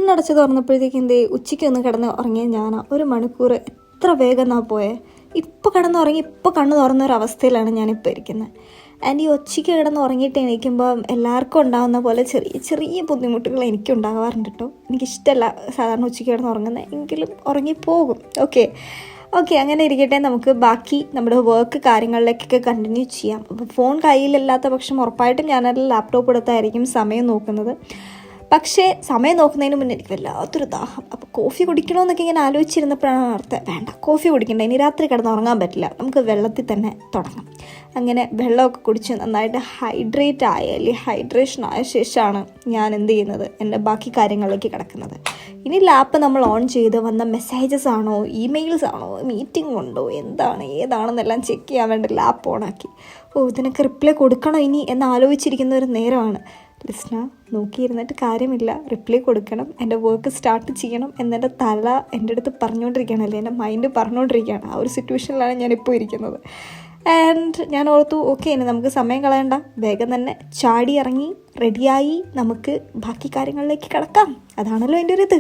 കണ്ണടച്ച് തുറന്നപ്പോഴത്തേക്കും എന്തേ ഉച്ചയ്ക്ക് ഒന്ന് കിടന്ന് ഉറങ്ങിയ ഞാനാ 1 മണിക്കൂർ എത്ര വേഗം എന്നാ പോയെ. ഇപ്പോൾ കിടന്നുറങ്ങി ഇപ്പോൾ കണ്ണ് തുറന്നൊരവസ്ഥയിലാണ് ഞാനിപ്പോൾ ഇരിക്കുന്നത്. ആൻഡ് ഈ ഉച്ചയ്ക്ക് കിടന്ന് ഉറങ്ങിയിട്ട് എണീക്കുമ്പോൾ എല്ലാവർക്കും ഉണ്ടാകുന്ന പോലെ ചെറിയ ചെറിയ ബുദ്ധിമുട്ടുകൾ എനിക്കും ഉണ്ടാകാറുണ്ട് കേട്ടോ. എനിക്കിഷ്ടമല്ല സാധാരണ ഉച്ചയ്ക്ക് കിടന്ന് ഉറങ്ങുന്നത്, എങ്കിലും ഉറങ്ങിപ്പോകും. ഓക്കെ അങ്ങനെ ഇരിക്കട്ടെ. നമുക്ക് ബാക്കി നമ്മുടെ വർക്ക് കാര്യങ്ങളിലേക്കൊക്കെ കണ്ടിന്യൂ ചെയ്യാം. അപ്പോൾ ഫോൺ കയ്യിലില്ലാത്ത പക്ഷം ഉറപ്പായിട്ടും ഞാനത് ലാപ്ടോപ്പ് എടുത്തായിരിക്കും സമയം നോക്കുന്നത്. പക്ഷേ സമയം നോക്കുന്നതിന് മുന്നേ എനിക്ക് വല്ലാത്തൊരു ദാഹം. അപ്പോൾ കോഫി കുടിക്കണമെന്നൊക്കെ ഇങ്ങനെ ആലോചിച്ചിരുന്നപ്പോഴാണ് ഓർത്തത്, വേണ്ട കോഫി കുടിക്കണ്ട, ഇനി രാത്രി കിടന്ന് ഉറങ്ങാൻ പറ്റില്ല, നമുക്ക് വെള്ളത്തിൽ തന്നെ തുടങ്ങാം. അങ്ങനെ വെള്ളമൊക്കെ കുടിച്ച് നന്നായിട്ട് ഹൈഡ്രേഷൻ ആയ ശേഷമാണ് ഞാൻ എന്ത് ചെയ്യുന്നത്, എൻ്റെ ബാക്കി കാര്യങ്ങളിലേക്ക് കിടക്കുന്നത്. ഇനി ലാപ്പ് നമ്മൾ ഓൺ ചെയ്ത് വന്ന മെസ്സേജസ് ആണോ, ഇമെയിൽസ് ആണോ, മീറ്റിംഗ് ഉണ്ടോ, ഏതാണെന്നെല്ലാം ചെക്ക് ചെയ്യാൻ വേണ്ടി ലാപ്പ് ഓണാക്കി. ഇതിനൊക്കെ റിപ്ലൈ കൊടുക്കണോ ഇനി എന്ന് ആലോചിച്ചിരിക്കുന്ന ഒരു നേരമാണ്. ലിസ്ന, നോക്കിയിരുന്നിട്ട് കാര്യമില്ല, റിപ്ലൈ കൊടുക്കണം, എൻ്റെ വർക്ക് സ്റ്റാർട്ട് ചെയ്യണം എന്നെൻ്റെ തല എൻ്റെ അടുത്ത് പറഞ്ഞുകൊണ്ടിരിക്കുകയാണ്, എൻ്റെ മൈൻഡ് പറഞ്ഞുകൊണ്ടിരിക്കുകയാണ്. ആ ഒരു സിറ്റുവേഷനിലാണ് ഞാനിപ്പോൾ ഇരിക്കുന്നത്. ആൻഡ് ഞാൻ ഓർത്തു, ഓക്കെ ഇനി നമുക്ക് സമയം കളയണ്ട, വേഗം തന്നെ ചാടി ഇറങ്ങി റെഡിയായി നമുക്ക് ബാക്കി കാര്യങ്ങളിലേക്ക് കിടക്കാം. അതാണല്ലോ എൻ്റെ ഒരു ഇത്.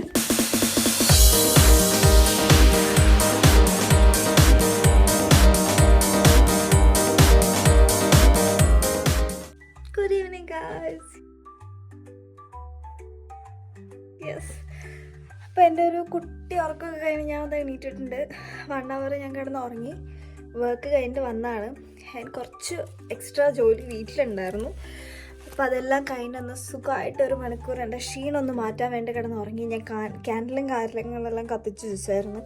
Good evening guys. യെസ്, അപ്പോൾ എൻ്റെ ഒരു കുട്ടി ഉറക്കമൊക്കെ കഴിഞ്ഞ് ഞാൻ അത് എണീറ്റിട്ടുണ്ട്. 1 hour ഞാൻ കിടന്ന് ഉറങ്ങി. വർക്ക് കഴിഞ്ഞിട്ട് വന്നതാണ്. ഞാൻ കുറച്ച് എക്സ്ട്രാ ജോലി വീട്ടിലുണ്ടായിരുന്നു. അപ്പോൾ അതെല്ലാം കഴിഞ്ഞൊന്ന് സുഖമായിട്ട് 1 മണിക്കൂർ എൻ്റെ ക്ഷീണമൊന്ന് മാറ്റാൻ വേണ്ടി കിടന്ന് ഉറങ്ങി. ഞാൻ ക്യാൻഡിലും കാര്യങ്ങളെല്ലാം കത്തിച്ച് വെച്ചായിരുന്നു.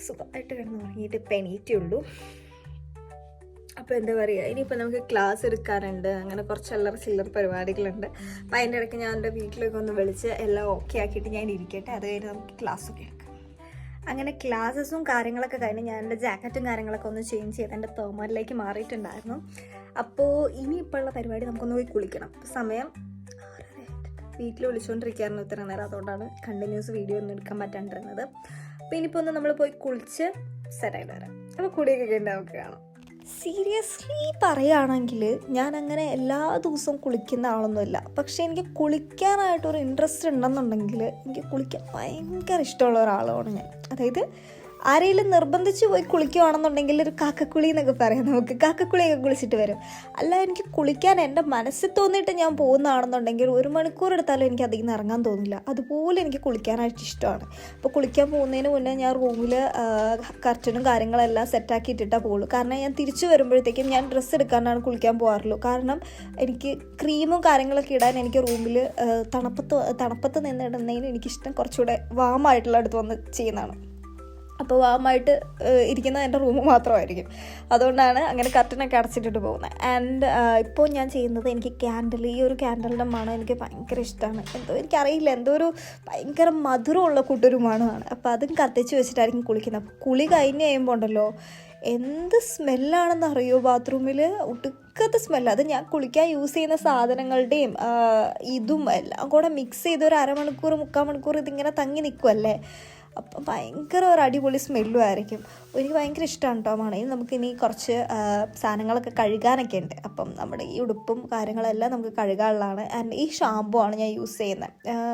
സുഖമായിട്ട് കിടന്ന് ഉറങ്ങിയിട്ട് ഇപ്പം എണീറ്റുള്ളൂ. അപ്പോൾ എന്താ പറയുക, ഇനിയിപ്പോൾ നമുക്ക് ക്ലാസ് എടുക്കാറുണ്ട്, അങ്ങനെ കുറച്ച് ചില്ലറ പരിപാടികളുണ്ട്. അപ്പോൾ അതിൻ്റെ ഇടയ്ക്ക് ഞാൻ എൻ്റെ വീട്ടിലേക്ക് ഒന്ന് വിളിച്ച് എല്ലാം ഓക്കെ ആക്കിയിട്ട് ഞാൻ ഇരിക്കട്ടെ. അത് കഴിഞ്ഞ് നമുക്ക് ക്ലാസ്സൊക്കെ എടുക്കാം. അങ്ങനെ ക്ലാസ്സസും കാര്യങ്ങളൊക്കെ കഴിഞ്ഞ് ഞാൻ എൻ്റെ ജാക്കറ്റും കാര്യങ്ങളൊക്കെ ഒന്ന് ചേഞ്ച് ചെയ്ത് എൻ്റെ തേർമലിലേക്ക് മാറിയിട്ടുണ്ടായിരുന്നു. അപ്പോൾ ഇനിയിപ്പോൾ ഉള്ള പരിപാടി നമുക്കൊന്ന് പോയി കുളിക്കണം. സമയം വീട്ടിൽ വിളിച്ചുകൊണ്ടിരിക്കുകയായിരുന്നു ഇത്ര നേരം, അതുകൊണ്ടാണ് കണ്ടിന്യൂസ് വീഡിയോ ഒന്നും എടുക്കാൻ പറ്റാണ്ടിരുന്നത്. അപ്പോൾ ഇനിയിപ്പോൾ ഒന്ന് നമ്മൾ പോയി കുളിച്ച് സെറ്റായിട്ട് വരാം. അപ്പോൾ കുളിയൊക്കെ കഴിഞ്ഞ് നമുക്ക് കാണാം. സീരിയസ്ലി പറയുകയാണെങ്കിൽ ഞാൻ അങ്ങനെ എല്ലാ ദിവസവും കുളിക്കുന്ന ആളൊന്നുമില്ല. പക്ഷേ എനിക്ക് കുളിക്കാനായിട്ടൊരു ഇൻട്രസ്റ്റ് ഉണ്ടെന്നുണ്ടെങ്കിൽ എനിക്ക് കുളിക്കാൻ ഭയങ്കര ഇഷ്ടമുള്ള ഒരാളാണ് ഞാൻ. അതായത് ആരെങ്കിലും നിർബന്ധിച്ച് പോയി കുളിക്കുകയാണെന്നുണ്ടെങ്കിൽ ഒരു കാക്കക്കുളി എന്നൊക്കെ പറയാം, നമുക്ക് കാക്കക്കുളിയൊക്കെ കുളിച്ചിട്ട് വരും. അല്ല, എനിക്ക് കുളിക്കാൻ എൻ്റെ മനസ്സിൽ തോന്നിയിട്ട് ഞാൻ പോകുന്നതാണെന്നുണ്ടെങ്കിൽ 1 മണിക്കൂർ എടുത്താലും എനിക്ക് അതിൽ നിന്ന് ഇറങ്ങാൻ തോന്നില്ല. അതുപോലെ എനിക്ക് കുളിക്കാനായിട്ട് ഇഷ്ടമാണ്. അപ്പോൾ കുളിക്കാൻ പോകുന്നതിന് മുന്നേ ഞാൻ റൂമിൽ കർട്ടനും കാര്യങ്ങളെല്ലാം സെറ്റാക്കി ഇട്ടിട്ടാണ് പോകുള്ളൂ. കാരണം ഞാൻ തിരിച്ചു വരുമ്പോഴത്തേക്കും ഞാൻ ഡ്രസ്സ് എടുക്കാനാണ് കുളിക്കാൻ പോകാറുള്ളൂ. കാരണം എനിക്ക് ക്രീമും കാര്യങ്ങളൊക്കെ ഇടാൻ എനിക്ക് റൂമിൽ തണുപ്പത്ത് നിന്നിടുന്നതിന് എനിക്കിഷ്ടം കുറച്ചുകൂടെ വാമായിട്ടുള്ള അടുത്ത് വന്ന് ചെയ്യുന്നതാണ്. അപ്പോൾ വാമായിട്ട് ഇരിക്കുന്നത് എൻ്റെ റൂം മാത്രമായിരിക്കും. അതുകൊണ്ടാണ് അങ്ങനെ കർട്ടനൊക്കെ അടച്ചിട്ടിട്ട് പോകുന്നത്. ആൻഡ് ഇപ്പോൾ ഞാൻ ചെയ്യുന്നത്, എനിക്ക് ഈ ഒരു ക്യാൻഡലിൻ്റെ മണം എനിക്ക് ഭയങ്കര ഇഷ്ടമാണ്. എനിക്കറിയില്ല, ഒരു ഭയങ്കര മധുരമുള്ള കൂട്ടൊരു മണമാണ്. അപ്പോൾ അതും കത്തിച്ച് വെച്ചിട്ടായിരിക്കും കുളിക്കുന്നത്. അപ്പോൾ കുളി കഴിഞ്ഞ് കഴിയുമ്പോൾ ഉണ്ടല്ലോ, എന്ത് സ്മെല്ലാണെന്ന് അറിയോ, ബാത്റൂമിൽ ഒടുക്കത്തെ സ്മെല്ല്. അത് ഞാൻ കുളിക്കാൻ യൂസ് ചെയ്യുന്ന സാധനങ്ങളുടെയും ഇതും എല്ലാം കൂടെ മിക്സ് ചെയ്ത് ഒരു 1/2 മണിക്കൂർ 3/4 മണിക്കൂർ ഇതിങ്ങനെ തങ്ങി നിൽക്കുമല്ലേ. അപ്പം ഭയങ്കര ഒരു അടിപൊളി സ്മെല്ലും ആയിരിക്കും. എനിക്ക് ഭയങ്കര ഇഷ്ടമാണ് കേട്ടോ മണം. നമുക്കിനി കുറച്ച് സാധനങ്ങളൊക്കെ കഴുകാനൊക്കെ ഉണ്ട്. അപ്പം നമ്മുടെ ഈ ഉടുപ്പും കാര്യങ്ങളെല്ലാം നമുക്ക് കഴുകാനുള്ളതാണ്. ആൻഡ് ഈ ഷാമ്പു ആണ് ഞാൻ യൂസ് ചെയ്യുന്നത്.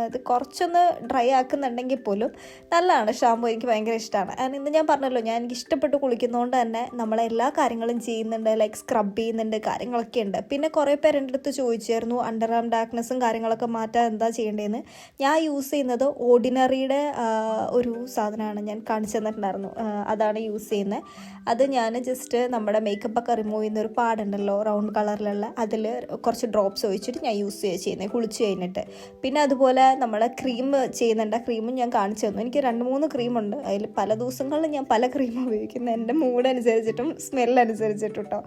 ഇത് കുറച്ചൊന്ന് ഡ്രൈ ആക്കുന്നുണ്ടെങ്കിൽ പോലും നല്ലതാണ് ഷാമ്പു. എനിക്ക് ഭയങ്കര ഇഷ്ടമാണ്. ആൻഡ് ഇന്ന് ഞാൻ പറഞ്ഞല്ലോ, എനിക്ക് ഇഷ്ടപ്പെട്ട് കുളിക്കുന്നതുകൊണ്ട് തന്നെ നമ്മളെല്ലാ കാര്യങ്ങളും ചെയ്യുന്നുണ്ട്, ലൈക്ക് സ്ക്രബ് ചെയ്യുന്നുണ്ട്, കാര്യങ്ങളൊക്കെ ഉണ്ട്. പിന്നെ കുറേ പേര് എൻ്റെ അടുത്ത് ചോദിച്ചായിരുന്നു അണ്ടർ ആം ഡാർക്ക്നെസ്സും കാര്യങ്ങളൊക്കെ മാറ്റാൻ എന്താ ചെയ്യേണ്ടതെന്ന്. ഞാൻ യൂസ് ചെയ്യുന്നത് ഓർഡിനറിയുടെ ഒരു സാധനമാണ്, ഞാൻ കാണിച്ചു തന്നിട്ടുണ്ടായിരുന്നു. അതാണ് യൂസ് ചെയ്യുന്നത്. അത് ഞാൻ ജസ്റ്റ് നമ്മുടെ മേക്കപ്പൊക്കെ റിമൂവ് ചെയ്യുന്ന ഒരു പാടുണ്ടല്ലോ റൗണ്ട് കളറിലുള്ള, അതിൽ കുറച്ച് ഡ്രോപ്സ് ഒഴിച്ചിട്ട് ഞാൻ യൂസ് ചെയ്യുന്നത് കുളിച്ച് കഴിഞ്ഞിട്ട്. പിന്നെ അതുപോലെ നമ്മൾ ക്രീം ചെയ്യുന്നുണ്ട്. ആ ക്രീമും ഞാൻ കാണിച്ചു തന്നു. എനിക്ക് 2-3 ക്രീമുണ്ട്. അതിൽ പല ദിവസങ്ങളിൽ ഞാൻ പല ക്രീമും ഉപയോഗിക്കുന്നത്, എൻ്റെ മൂഡ് അനുസരിച്ചിട്ടും സ്മെല്ലനുസരിച്ചിട്ടും കേട്ടോ.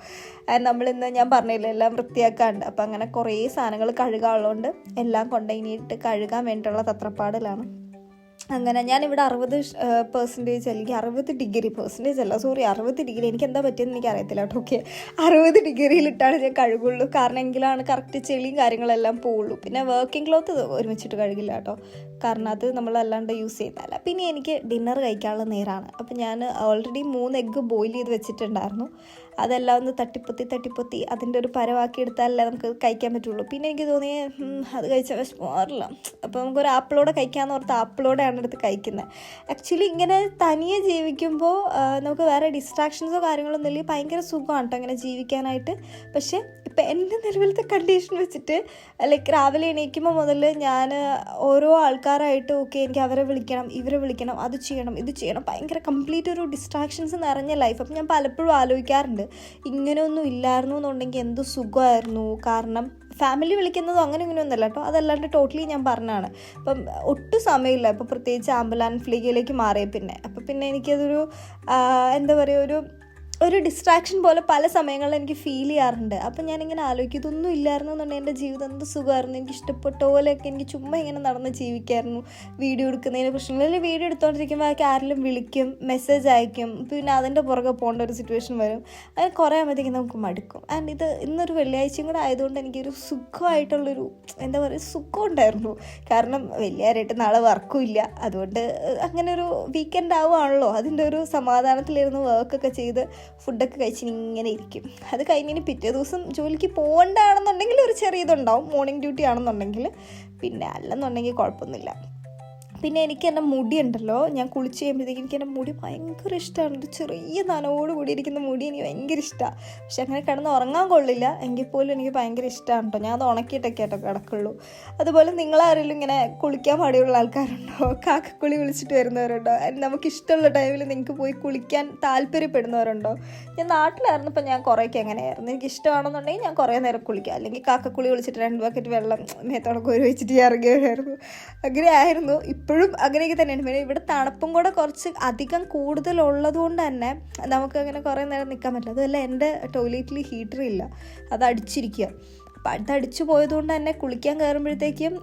നമ്മളിന്ന് ഞാൻ പറഞ്ഞില്ല എല്ലാം വൃത്തിയാക്കാണ്ട്. അപ്പം അങ്ങനെ കുറേ സാധനങ്ങൾ കഴുകാനുള്ളതുകൊണ്ട് എല്ലാം കൊണ്ടുപോയിട്ട് കഴുകാൻ വേണ്ടിയിട്ടുള്ള തത്രപ്പാടിലാണ്. അങ്ങനെ ഞാനിവിടെ 60% അല്ലെങ്കിൽ 60 ഡിഗ്രി %, 60 ഡിഗ്രി, എനിക്ക് എന്താ പറ്റിയെന്ന് എനിക്ക് അറിയത്തില്ല കേട്ടോ. ഓക്കെ, 60 ഡിഗ്രിയിലിട്ടാണ് ഞാൻ കഴുകുള്ളൂ. കാരണം എങ്കിലാണ് കറക്റ്റ് ചെളിയും കാര്യങ്ങളെല്ലാം പോവുള്ളൂ. പിന്നെ വർക്കിംഗ് ക്ലോത്ത് ഒരുമിച്ചിട്ട് കഴുകില്ല കേട്ടോ, കാരണം അത് നമ്മളല്ലാണ്ട് യൂസ് ചെയ്യുന്നതല്ല. പിന്നെ എനിക്ക് ഡിന്നർ കഴിക്കാനുള്ള നേരമാണ്. അപ്പോൾ ഞാൻ ഓൾറെഡി 3 എഗ്ഗ് ബോയിൽ ചെയ്ത് വെച്ചിട്ടുണ്ടായിരുന്നു. അതെല്ലാം ഒന്ന് തട്ടിപ്പൊത്തി അതിൻ്റെ ഒരു പരവാക്കി എടുത്താലല്ലേ നമുക്ക് കഴിക്കാൻ പറ്റുള്ളൂ. പിന്നെ എനിക്ക് തോന്നിയേ അത് കഴിച്ചാൽ വിശപ്പ് മാറില്ല, അപ്പോൾ നമുക്കൊരു ആപ്പിളോടെ കഴിക്കാമെന്ന് ഓർത്ത് ആപ്പിളോടെയാണ് എടുത്ത് കഴിക്കുന്നത്. ആക്ച്വലി ഇങ്ങനെ തനിയെ ജീവിക്കുമ്പോൾ നമുക്ക് വേറെ ഡിസ്ട്രാക്ഷൻസോ കാര്യങ്ങളൊന്നും ഇല്ലെങ്കിൽ ഭയങ്കര സുഖമാണ് കേട്ടോ അങ്ങനെ ജീവിക്കാനായിട്ട്. പക്ഷേ ഇപ്പം എൻ്റെ നിലവിലത്തെ കണ്ടീഷൻ വെച്ചിട്ട് ലൈക്ക് രാവിലെ എണീക്കുമ്പോൾ മുതൽ ഞാൻ ഓരോ ആൾക്കാരായിട്ട് ഓക്കെ എനിക്ക് അവരെ വിളിക്കണം, ഇവരെ വിളിക്കണം, അത് ചെയ്യണം, ഇത് ചെയ്യണം, ഭയങ്കര കംപ്ലീറ്റ് ഒരു ഡിസ്ട്രാക്ഷൻസ് നിറഞ്ഞ ലൈഫ്. അപ്പം ഞാൻ പലപ്പോഴും ആലോചിക്കാറുണ്ട് ഇങ്ങനെയൊന്നും ഇല്ലായിരുന്നു എന്നുണ്ടെങ്കിൽ എന്ത് സുഖമായിരുന്നു. കാരണം ഫാമിലി വിളിക്കുന്നതും അങ്ങനെ ഇങ്ങനെയൊന്നുമല്ല കേട്ടോ, അതല്ലാണ്ട് ടോട്ടലി ഞാൻ പറഞ്ഞതാണ്. അപ്പം ഒട്ടും സമയമില്ല, ഇപ്പോൾ പ്രത്യേകിച്ച് ആംബുലാൻ ഫ്ലീഗയിലേക്ക് മാറിയ പിന്നെ. അപ്പം പിന്നെ എനിക്കതൊരു എന്താ പറയുക, ഒരു ഡിസ്ട്രാക്ഷൻ പോലെ പല സമയങ്ങളിൽ എനിക്ക് ഫീൽ ചെയ്യാറുണ്ട്. അപ്പം ഞാനിങ്ങനെ ആലോചിക്കും ഇതൊന്നും ഇല്ലായിരുന്നു എന്നുണ്ടെങ്കിൽ എൻ്റെ ജീവിതം എന്ത് സുഖമായിരുന്നു, എനിക്ക് ഇഷ്ടപ്പെട്ട പോലെയൊക്കെ എനിക്ക് ചുമ്മാ ഇങ്ങനെ നടന്ന് ജീവിക്കായിരുന്നു. വീഡിയോ എടുക്കുന്നതിന് പ്രശ്നമില്ല, വീഡിയോ എടുത്തുകൊണ്ടിരിക്കുമ്പോൾ അതൊക്കെ ആരെങ്കിലും വിളിക്കും, മെസ്സേജ് അയക്കും, പിന്നെ അതിൻ്റെ പുറകെ പോകേണ്ട ഒരു സിറ്റുവേഷൻ വരും. അങ്ങനെ കുറേ ആകുമ്പോഴത്തേക്കും നമുക്ക് മടുക്കും. ആൻഡ് ഇത് ഇന്നൊരു വെള്ളിയാഴ്ചയും കൂടെ ആയതുകൊണ്ട് എനിക്കൊരു സുഖമായിട്ടുള്ളൊരു എന്താ പറയുക സുഖം ഉണ്ടായിരുന്നു. കാരണം വെള്ളിയാഴ്ചയായിട്ട് നാളെ വർക്കും ഇല്ല, അതുകൊണ്ട് അങ്ങനെ ഒരു വീക്കെൻഡ് ആവുകയാണല്ലോ, അതിൻ്റെ ഒരു സമാധാനത്തിലിരുന്ന് വർക്കൊക്കെ ചെയ്ത് ഫുഡൊക്കെ കഴിച്ച് ഇങ്ങനെ ഇരിക്കും. അത് കഴിഞ്ഞിന് പിറ്റേ ദിവസം ജോലിക്ക് പോകേണ്ടതാണെന്നുണ്ടെങ്കിൽ ഒരു ചെറിയ ഇതുണ്ടാവും, മോർണിംഗ് ഡ്യൂട്ടി ആണെന്നുണ്ടെങ്കിൽ. പിന്നെ അല്ലെന്നുണ്ടെങ്കിൽ കുഴപ്പമൊന്നുമില്ല. പിന്നെ എനിക്ക് എൻ്റെ മുടി ഉണ്ടല്ലോ, ഞാൻ കുളിച്ച് കഴിയുമ്പോഴത്തേക്കും എനിക്ക് എൻ്റെ മുടി ഭയങ്കര ഇഷ്ടമാണ്. ഒരു ചെറിയ നനവോട് കൂടി ഇരിക്കുന്ന മുടി എനിക്ക് ഭയങ്കര ഇഷ്ടമാണ്. പക്ഷെ അങ്ങനെ കിടന്ന് ഉറങ്ങാൻ കൊള്ളില്ല, എങ്കിൽ പോലും എനിക്ക് ഭയങ്കര ഇഷ്ടമാണ് കേട്ടോ. ഞാൻ അത് ഉണക്കിയിട്ടൊക്കെ കേട്ടോ കിടക്കുള്ളൂ. അതുപോലെ നിങ്ങളാരെങ്കിലും ഇങ്ങനെ കുളിക്കാൻ മടിയുള്ള ആൾക്കാരുണ്ടോ, കാക്കക്കുളി വിളിച്ചിട്ട് വരുന്നവരുണ്ടോ, നമുക്കിഷ്ടമുള്ള ടൈമിൽ നിങ്ങൾക്ക് പോയി കുളിക്കാൻ താല്പര്യപ്പെടുന്നവരുണ്ടോ? ഞാൻ നാട്ടിലായിരുന്നപ്പോൾ ഞാൻ കുറേയൊക്കെ അങ്ങനെയായിരുന്നു. എനിക്ക് ഇഷ്ടമാണെന്നുണ്ടെങ്കിൽ ഞാൻ കുറേ നേരം കുളിക്കാം, അല്ലെങ്കിൽ കാക്കക്കുളി വിളിച്ചിട്ട് 2 ബക്കറ്റ് വെള്ളം മേത്തോടൊക്കെ ഒരു വെച്ചിട്ട് ഇറങ്ങി വരുമായിരുന്നു. അങ്ങനെ ആയിരുന്നു. ഇപ്പോഴും അങ്ങനെയൊക്കെ തന്നെയാണ്. പിന്നെ ഇവിടെ തണുപ്പും കൂടെ കുറച്ച് അധികം കൂടുതലുള്ളത് കൊണ്ട് തന്നെ നമുക്ക് അങ്ങനെ കുറേ നേരം നിൽക്കാൻ പറ്റില്ല. അതുമല്ല എൻ്റെ ടോയ്ലറ്റിൽ ഹീറ്റർ ഇല്ല, അത് അടിച്ചിരിക്കുക. അപ്പം അതടിച്ചു പോയതുകൊണ്ട് തന്നെ കുളിക്കാൻ കയറുമ്പോഴത്തേക്കും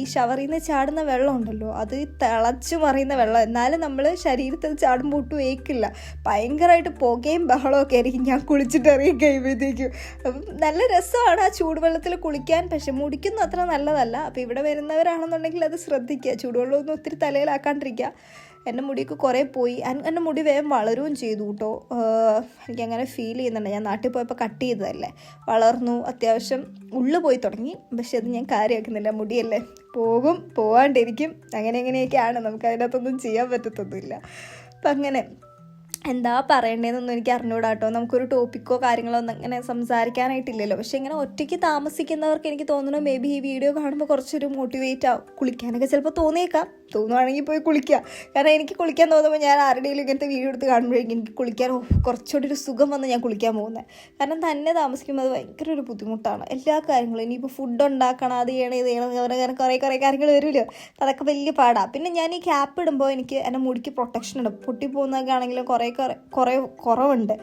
ഈ ഷവറിൽ നിന്ന് ചാടുന്ന വെള്ളം ഉണ്ടല്ലോ, അത് തിളച്ചു മറിയുന്ന വെള്ളം. എന്നാലും നമ്മൾ ശരീരത്തിൽ ചാടുമ്പോൾ ഒട്ടും ഏക്കില്ല, ഭയങ്കരമായിട്ട് പുകയും ബഹളമൊക്കെ ആയിരിക്കും ഞാൻ കുളിച്ചിട്ട് ഇറങ്ങി കഴിയുമ്പോഴത്തേക്കും. അപ്പം നല്ല രസമാണ് ആ ചൂടുവെള്ളത്തിൽ കുളിക്കാൻ, പക്ഷെ മുടിക്കൊന്നും അത്ര നല്ലതല്ല. അപ്പോൾ ഇവിടെ വരുന്നവരാണെന്നുണ്ടെങ്കിൽ അത് ശ്രദ്ധിക്കുക, ചൂടുവെള്ളമൊന്നും ഒത്തിരി തലയിലാക്കാണ്ടിരിക്കുക. എൻ്റെ മുടിയൊക്കെ കുറേ പോയി, എൻ്റെ മുടി വേഗം വളരുകയും ചെയ്തു കേട്ടോ. എനിക്കങ്ങനെ ഫീൽ ചെയ്യുന്നുണ്ട്. ഞാൻ നാട്ടിൽ പോയപ്പോൾ കട്ട് ചെയ്തതല്ലേ, വളർന്നു, അത്യാവശ്യം ഉള്ളു പോയി തുടങ്ങി. പക്ഷെ അത് ഞാൻ കാര്യമാക്കുന്നില്ല, മുടിയല്ലേ പോകാണ്ടിരിക്കും. അങ്ങനെയൊക്കെയാണ്, നമുക്ക് അതിനകത്തൊന്നും ചെയ്യാൻ പറ്റത്തൊന്നുമില്ല. അപ്പം അങ്ങനെ എന്താ പറയേണ്ടതെന്നൊന്നും എനിക്ക് അറിഞ്ഞൂടാ കേട്ടോ. നമുക്കൊരു ടോപ്പിക്കോ കാര്യങ്ങളോ ഒന്നും അങ്ങനെ സംസാരിക്കാനായിട്ടില്ലല്ലോ. പക്ഷെ ഇങ്ങനെ ഒറ്റയ്ക്ക് താമസിക്കുന്നവർക്ക് എനിക്ക് തോന്നുന്നു മേ ബി ഈ വീഡിയോ കാണുമ്പോൾ കുറച്ചൊരു മോട്ടിവേറ്റ് ആവും. കുളിക്കാനൊക്കെ ചിലപ്പോൾ തോന്നുവാണെങ്കിൽ പോയി കുളിക്കുക. കാരണം എനിക്ക് കുളിക്കാൻ തോന്നുമ്പോൾ ഞാൻ ആരുടെയും ഇങ്ങനത്തെ വീഡിയോ എടുത്ത് കാണുമ്പോഴേക്കും എനിക്ക് കുളിക്കാൻ കുറച്ചുകൂടി ഒരു സുഖം വന്ന് ഞാൻ കുളിക്കാൻ പോകുന്നത്. കാരണം തന്നെ താമസിക്കുമ്പോൾ അത് ഭയങ്കര ഒരു ബുദ്ധിമുട്ടാണ് എല്ലാ കാര്യങ്ങളും. ഇനിയിപ്പോൾ ഫുഡ് ഉണ്ടാക്കണം, അത് ചെയ്യണം, ഇത് ചെയ്യണം, അങ്ങനെ കുറേ കാര്യങ്ങൾ വരുമല്ലോ, അതൊക്കെ വലിയ പാടാണ്. പിന്നെ ഞാൻ ഈ ക്യാപ്പ് ഇടുമ്പോൾ എനിക്ക് എൻ്റെ മുടിക്ക് പ്രൊട്ടക്ഷൻ ഇടും. പൊട്ടിപ്പോകുന്നതൊക്കെ ആണെങ്കിലും കുറേ കുറവുണ്ട്.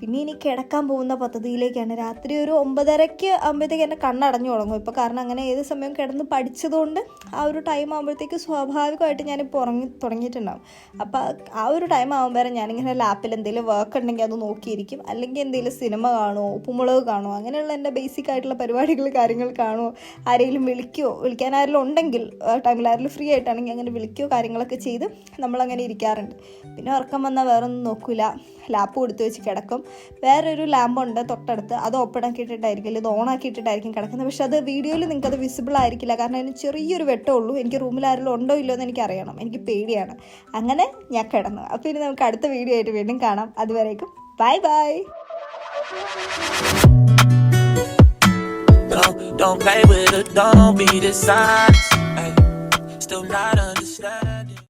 പിന്നെ ഇനി കിടക്കാൻ പോകുന്ന പദ്ധതിയിലേക്കാണ്. രാത്രി ഒരു 9:30 ആകുമ്പോഴത്തേക്ക് എൻ്റെ കണ്ണടഞ്ഞു തുടങ്ങും ഇപ്പോൾ. കാരണം അങ്ങനെ ഏത് സമയം കിടന്ന് പഠിച്ചതുകൊണ്ട് ആ ഒരു ടൈം ആകുമ്പോഴത്തേക്ക് സ്വാഭാവികമായിട്ട് ഞാനിപ്പോൾ തുടങ്ങിയിട്ടുണ്ടാകും. അപ്പോൾ ആ ഒരു ടൈം ആകുമ്പോൾ ഞാനിങ്ങനെ ലാപ്പിൽ എന്തെങ്കിലും വർക്ക് ഉണ്ടെങ്കിൽ അത് നോക്കിയിരിക്കും, അല്ലെങ്കിൽ എന്തെങ്കിലും സിനിമ കാണുമോ, ഉപ്പുമുളക് കാണുമോ, അങ്ങനെയുള്ള എൻ്റെ ബേസിക് ആയിട്ടുള്ള കാര്യങ്ങൾ കാണുമോ, ആരെങ്കിലും വിളിക്കാൻ ആരെങ്കിലും ഉണ്ടെങ്കിൽ ടൈമിൽ ആരെങ്കിലും ഫ്രീ ആയിട്ടാണെങ്കിൽ അങ്ങനെ വിളിക്കുകയോ കാര്യങ്ങളൊക്കെ ചെയ്ത് നമ്മളങ്ങനെ ഇരിക്കാറുണ്ട്. പിന്നെ ഉറക്കം വന്നാൽ വേറൊന്നും നോക്കില്ല, ലാപ്പ് കൊടുത്ത് വെച്ച് കിടക്കും. വേറൊരു ലാമ്പുണ്ട് തൊട്ടടുത്ത്, അത് ഓപ്പൺ ആക്കിയിട്ടിട്ടായിരിക്കും, ഇത് ഓൺ ആക്കിയിട്ടിട്ടായിരിക്കും കിടക്കുന്നത്. പക്ഷെ അത് വീഡിയോയിൽ നിങ്ങൾക്കത് വിസിബിൾ ആയിരിക്കില്ല, കാരണം അതിന് ചെറിയൊരു വെട്ടമുള്ളൂ. എനിക്ക് റൂമിൽ ആരെങ്കിലും ഉണ്ടോ ഇല്ലോ എന്ന് എനിക്ക് അറിയണം, എനിക്ക് പേടിയാണ്. അങ്ങനെ ഞാൻ കിടന്നു. അപ്പോൾ ഇനി നമുക്ക് അടുത്ത വീഡിയോ ആയിട്ട് വീണ്ടും കാണാം. അതുവരേക്കും bye bye. Don't play with it, don't be dishonest. Still not understand.